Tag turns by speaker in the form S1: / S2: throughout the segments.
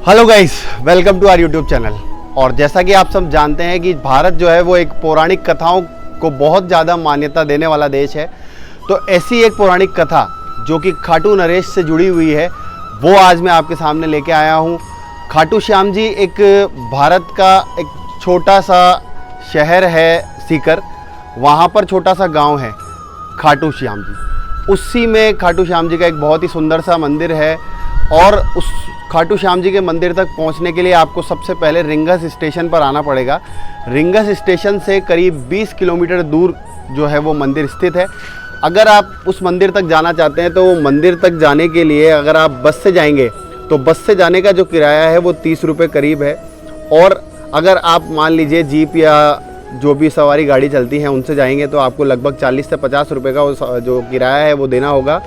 S1: Hello guys, welcome to our YouTube channel. और जैसा कि आप सब जानते हैं कि भारत जो है वो एक पौराणिक कथाओं को बहुत ज़्यादा मान्यता देने वाला देश है। तो ऐसी एक पौराणिक कथा जो कि खाटू नरेश से जुड़ी हुई है वो आज मैं आपके सामने लेके आया हूँ। खाटू श्याम जी एक भारत का एक छोटा सा शहर है सीकर, वहाँ पर छोटा सा गाँव है खाटू श्याम जी। उसी में खाटू श्याम जी का एक बहुत ही सुंदर सा मंदिर है। और उस खाटू श्याम जी के मंदिर तक पहुंचने के लिए आपको सबसे पहले रिंगस स्टेशन पर आना पड़ेगा। रिंगस स्टेशन से करीब 20 किलोमीटर दूर जो है वो मंदिर स्थित है। अगर आप उस मंदिर तक जाना चाहते हैं तो मंदिर तक जाने के लिए अगर आप बस से जाएंगे तो बस से जाने का जो किराया है वो 30 रुपये करीब है। और अगर आप मान लीजिए जीप या जो भी सवारी गाड़ी चलती हैं उनसे जाएंगे तो आपको लगभग 40 से 50 रुपये का जो किराया है वो देना होगा।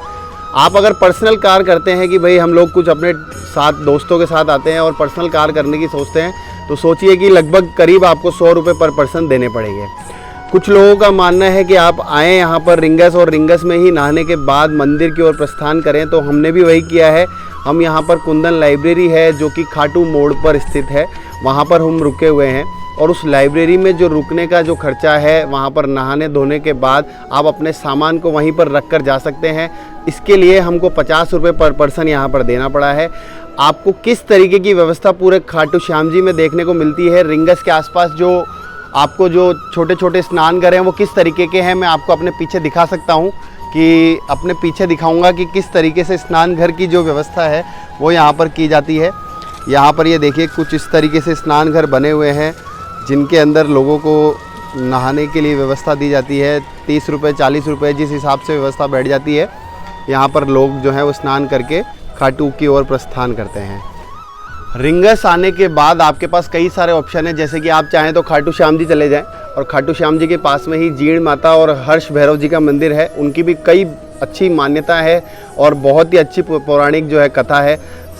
S1: आप अगर पर्सनल कार करते हैं कि भाई हम लोग कुछ अपने साथ दोस्तों के साथ आते हैं और पर्सनल कार करने की सोचते हैं तो सोचिए कि लगभग करीब आपको 100 रुपये पर पर्सन देने पड़ेंगे। कुछ लोगों का मानना है कि आप आएँ यहाँ पर रिंगस और रिंगस में ही नहाने के बाद मंदिर की ओर प्रस्थान करें, तो हमने भी वही किया है। हम यहाँ पर कुंदन लाइब्रेरी है जो कि खाटू मोड़ पर स्थित है, वहाँ पर हम रुके हुए हैं। और उस लाइब्रेरी में जो रुकने का जो खर्चा है, वहाँ पर नहाने धोने के बाद आप अपने सामान को वहीं पर रख कर जा सकते हैं। इसके लिए हमको 50 रुपये पर पर्सन यहाँ पर देना पड़ा है। आपको किस तरीके की व्यवस्था पूरे खाटू श्याम जी में देखने को मिलती है, रिंगस के आसपास जो आपको जो छोटे छोटे स्नान घर हैं वो किस तरीके के हैं, मैं आपको अपने पीछे दिखा सकता हूँ कि अपने पीछे दिखाऊँगा कि किस तरीके से स्नान घर की जो व्यवस्था है वो यहाँ पर की जाती है। यहाँ पर ये देखिए कुछ इस तरीके से स्नान घर बने हुए हैं जिनके अंदर लोगों को नहाने के लिए व्यवस्था दी जाती है। 30 रुपये 40 रुपये जिस हिसाब से व्यवस्था बैठ जाती है, यहाँ पर लोग जो है वो स्नान करके खाटू की ओर प्रस्थान करते हैं। रिंगस आने के बाद आपके पास कई सारे ऑप्शन हैं, जैसे कि आप चाहें तो खाटू श्याम जी चले जाएं और खाटू श्याम जी के पास में ही जीण माता और हर्ष भैरव जी का मंदिर है, उनकी भी कई अच्छी मान्यता है और बहुत ही अच्छी पौराणिक जो है कथा है।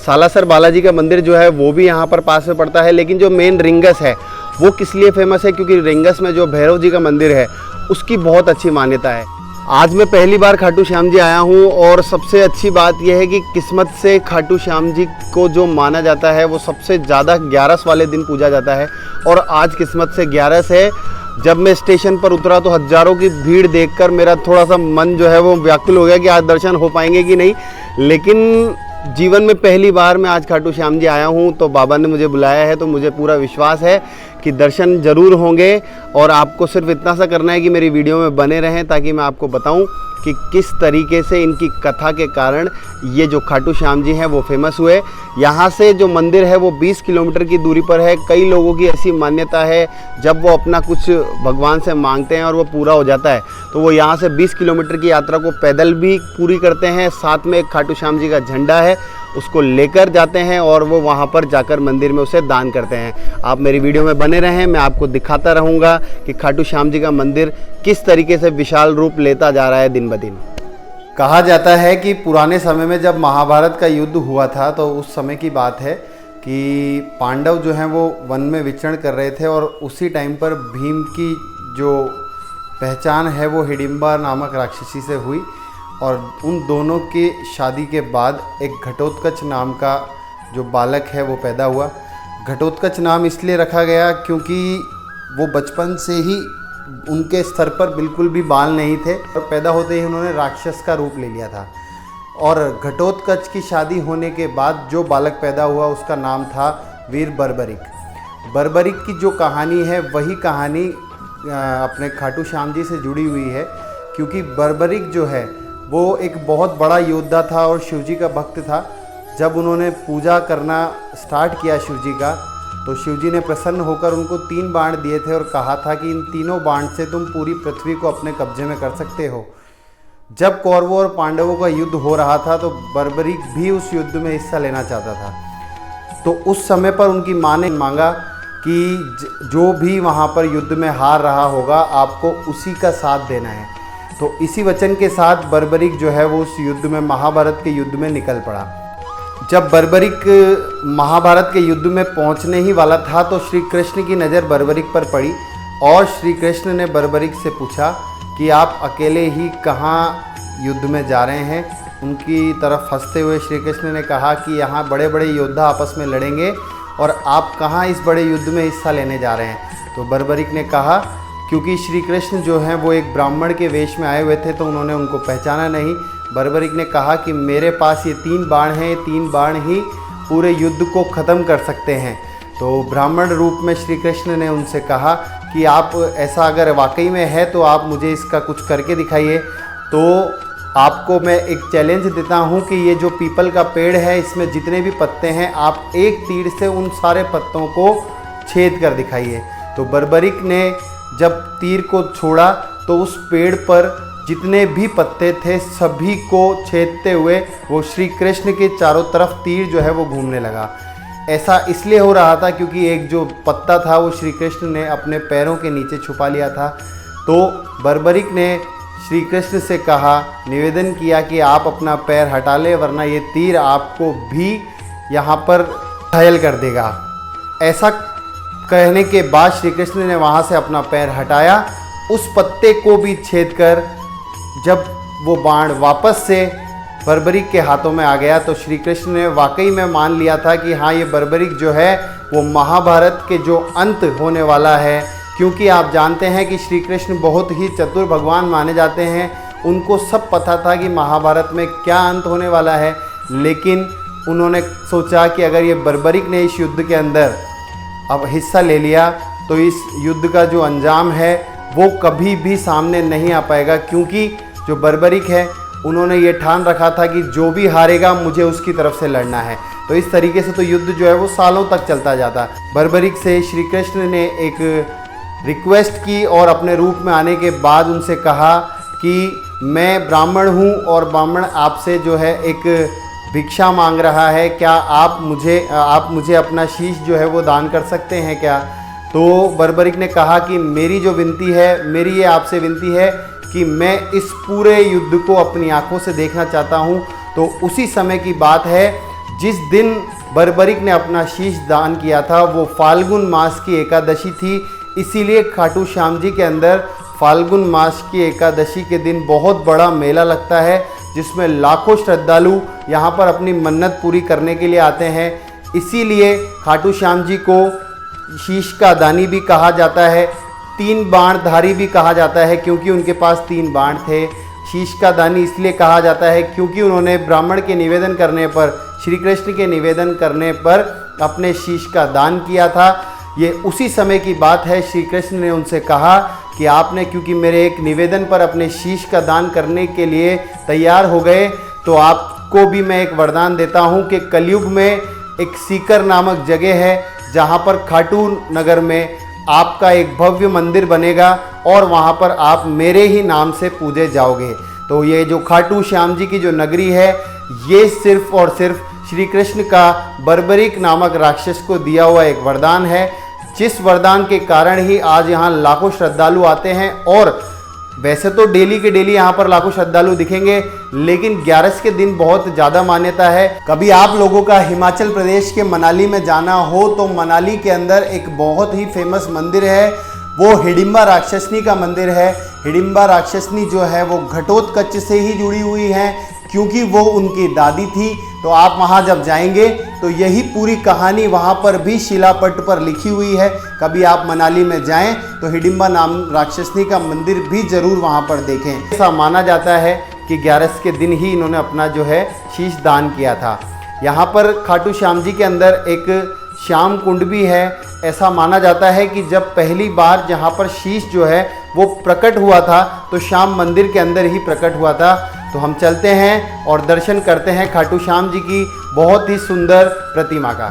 S1: सालासर बालाजी का मंदिर जो है वो भी यहाँ पर पास में पड़ता है। लेकिन जो मेन रिंगस है वो किस लिए फेमस है, क्योंकि रिंगस में जो भैरव जी का मंदिर है उसकी बहुत अच्छी मान्यता है। आज मैं पहली बार खाटू श्याम जी आया हूँ और सबसे अच्छी बात यह है कि किस्मत से खाटू श्याम जी को जो माना जाता है वो सबसे ज़्यादा 11 वाले दिन पूजा जाता है। और आज किस्मत से 11 है। जब मैं स्टेशन पर उतरा तो हज़ारों की भीड़ देखकर मेरा थोड़ा सा मन जो है वो व्याकुल हो गया कि आज दर्शन हो पाएंगे कि नहीं। लेकिन जीवन में पहली बार मैं आज खाटू श्याम जी आया हूँ तो बाबा ने मुझे बुलाया है, तो मुझे पूरा विश्वास है कि दर्शन ज़रूर होंगे। और आपको सिर्फ इतना सा करना है कि मेरी वीडियो में बने रहें ताकि मैं आपको बताऊं कि किस तरीके से इनकी कथा के कारण ये जो खाटू श्याम जी हैं वो फेमस हुए। यहाँ से जो मंदिर है वो 20 किलोमीटर की दूरी पर है। कई लोगों की ऐसी मान्यता है जब वो अपना कुछ भगवान से मांगते हैं और वो पूरा हो जाता है तो वो यहाँ से 20 किलोमीटर की यात्रा को पैदल भी पूरी करते हैं। साथ में एक खाटू श्याम जी का झंडा है, उसको लेकर जाते हैं और वो वहाँ पर जाकर मंदिर में उसे दान करते हैं। आप मेरी वीडियो में बने रहें, मैं आपको दिखाता रहूँगा कि खाटू श्याम जी का मंदिर किस तरीके से विशाल रूप लेता जा रहा है दिन ब दिन। कहा जाता है कि पुराने समय में जब महाभारत का युद्ध हुआ था तो उस समय की बात है कि पांडव जो हैं वो वन में विचरण कर रहे थे और उसी टाइम पर भीम की जो पहचान है वो हिडिंबा नामक राक्षसी से हुई। और उन दोनों की शादी के बाद एक घटोत्कच नाम का जो बालक है वो पैदा हुआ। घटोत्कच नाम इसलिए रखा गया क्योंकि वो बचपन से ही उनके सर पर बिल्कुल भी बाल नहीं थे और पैदा होते ही उन्होंने राक्षस का रूप ले लिया था। और घटोत्कच की शादी होने के बाद जो बालक पैदा हुआ उसका नाम था वीर बर्बरिक। बर्बरिक की जो कहानी है वही कहानी अपने खाटू श्याम जी से जुड़ी हुई है, क्योंकि बर्बरिक जो है वो एक बहुत बड़ा योद्धा था और शिवजी का भक्त था। जब उन्होंने पूजा करना स्टार्ट किया शिवजी का तो शिवजी ने प्रसन्न होकर उनको 3 बाण दिए थे और कहा था कि इन तीनों बाण से तुम पूरी पृथ्वी को अपने कब्जे में कर सकते हो। जब कौरवों और पांडवों का युद्ध हो रहा था तो बर्बरिक भी उस युद्ध में हिस्सा लेना चाहता था। तो उस समय पर उनकी माँ ने मांगा कि जो भी वहाँ पर युद्ध में हार रहा होगा आपको उसी का साथ देना है। तो इसी वचन के साथ बर्बरिक जो है वो उस युद्ध में महाभारत के युद्ध में निकल पड़ा। जब बर्बरिक महाभारत के युद्ध में पहुंचने ही वाला था तो श्री कृष्ण की नज़र बर्बरिक पर पड़ी और श्री कृष्ण ने बर्बरिक से पूछा कि आप अकेले ही कहाँ युद्ध में जा रहे हैं। उनकी तरफ हंसते हुए श्री कृष्ण ने कहा कि यहाँ बड़े बड़े योद्धा आपस में लड़ेंगे और आप कहाँ इस बड़े युद्ध में हिस्सा लेने जा रहे हैं। तो बर्बरिक ने कहा, क्योंकि श्री कृष्ण जो हैं वो एक ब्राह्मण के वेश में आए हुए थे तो उन्होंने उनको पहचाना नहीं। बर्बरिक ने कहा कि मेरे पास ये 3 बाण हैं, 3 बाण ही पूरे युद्ध को ख़त्म कर सकते हैं। तो ब्राह्मण रूप में श्री कृष्ण ने उनसे कहा कि आप ऐसा अगर वाकई में है तो आप मुझे इसका कुछ करके दिखाइए। तो आपको मैं एक चैलेंज देता हूँ कि ये जो पीपल का पेड़ है इसमें जितने भी पत्ते हैं आप एक तीर से उन सारे पत्तों को छेद कर दिखाइए। तो बर्बरिक ने जब तीर को छोड़ा तो उस पेड़ पर जितने भी पत्ते थे सभी को छेदते हुए वो श्री कृष्ण के चारों तरफ तीर जो है वो घूमने लगा। ऐसा इसलिए हो रहा था क्योंकि एक जो पत्ता था वो श्री कृष्ण ने अपने पैरों के नीचे छुपा लिया था। तो बर्बरिक ने श्री कृष्ण से कहा, निवेदन किया कि आप अपना पैर हटा लें वरना ये तीर आपको भी यहाँ पर घायल कर देगा। ऐसा कहने के बाद श्री कृष्ण ने वहाँ से अपना पैर हटाया, उस पत्ते को भी छेद कर जब वो बाण वापस से बर्बरिक के हाथों में आ गया तो श्री कृष्ण ने वाकई में मान लिया था कि हाँ ये बर्बरिक जो है वो महाभारत के जो अंत होने वाला है। क्योंकि आप जानते हैं कि श्री कृष्ण बहुत ही चतुर भगवान माने जाते हैं, उनको सब पता था कि महाभारत में क्या अंत होने वाला है। लेकिन उन्होंने सोचा कि अगर ये बर्बरिक ने इस युद्ध के अंदर अब हिस्सा ले लिया तो इस युद्ध का जो अंजाम है वो कभी भी सामने नहीं आ पाएगा। क्योंकि जो बर्बरिक है उन्होंने ये ठान रखा था कि जो भी हारेगा मुझे उसकी तरफ से लड़ना है। तो इस तरीके से तो युद्ध जो है वो सालों तक चलता जाता। बर्बरिक से श्री कृष्ण ने एक रिक्वेस्ट की और अपने रूप में आने के बाद उनसे कहा कि मैं ब्राह्मण हूँ और ब्राह्मण आपसे जो है एक भिक्षा मांग रहा है, क्या आप मुझे अपना शीश जो है वो दान कर सकते हैं क्या। तो बर्बरिक ने कहा कि मेरी जो विनती है, मेरी ये आपसे विनती है कि मैं इस पूरे युद्ध को अपनी आंखों से देखना चाहता हूँ। तो उसी समय की बात है जिस दिन बर्बरिक ने अपना शीश दान किया था वो फाल्गुन मास की एकादशी थी। इसीलिए खाटू श्याम जी के अंदर फाल्गुन मास की एकादशी के दिन बहुत बड़ा मेला लगता है जिसमें लाखों श्रद्धालु यहाँ पर अपनी मन्नत पूरी करने के लिए आते हैं। इसीलिए खाटू श्याम जी को शीश का दानी भी कहा जाता है, 3 बाणधारी भी कहा जाता है क्योंकि उनके पास 3 बाण थे। शीश का दानी इसलिए कहा जाता है क्योंकि उन्होंने ब्राह्मण के निवेदन करने पर, श्री कृष्ण के निवेदन करने पर अपने शीश का दान किया था। ये उसी समय की बात है, श्री कृष्ण ने उनसे कहा कि आपने क्योंकि मेरे एक निवेदन पर अपने शीश का दान करने के लिए तैयार हो गए तो आपको भी मैं एक वरदान देता हूँ कि कलयुग में एक सीकर नामक जगह है जहाँ पर खाटू नगर में आपका एक भव्य मंदिर बनेगा और वहाँ पर आप मेरे ही नाम से पूजे जाओगे। तो ये जो खाटू श्याम जी की जो नगरी है ये सिर्फ और सिर्फ श्री कृष्ण का बर्बरिक नामक राक्षस को दिया हुआ एक वरदान है, जिस वरदान के कारण ही आज यहाँ लाखों श्रद्धालु आते हैं। और वैसे तो डेली के डेली यहाँ पर लाखों श्रद्धालु दिखेंगे लेकिन 11 के दिन बहुत ज़्यादा मान्यता है। कभी आप लोगों का हिमाचल प्रदेश के मनाली में जाना हो तो मनाली के अंदर एक बहुत ही फेमस मंदिर है, वो हिडिंबा राक्षसनी का मंदिर है। हिडिंबा राक्षसनी जो है वो घटोत्कच से ही जुड़ी हुई है क्योंकि वो उनकी दादी थी। तो आप वहाँ जब जाएंगे तो यही पूरी कहानी वहाँ पर भी शिलापट पर लिखी हुई है। कभी आप मनाली में जाएं तो हिडिंबा नाम राक्षसनी का मंदिर भी ज़रूर वहाँ पर देखें। ऐसा माना जाता है कि 11 के दिन ही इन्होंने अपना जो है शीश दान किया था। यहाँ पर खाटू श्याम जी के अंदर एक श्याम कुंड भी है। ऐसा माना जाता है कि जब पहली बार जहाँ पर शीश जो है वो प्रकट हुआ था तो श्याम मंदिर के अंदर ही प्रकट हुआ था। तो हम चलते हैं और दर्शन करते हैं खाटू श्याम जी की बहुत ही सुंदर प्रतिमा का।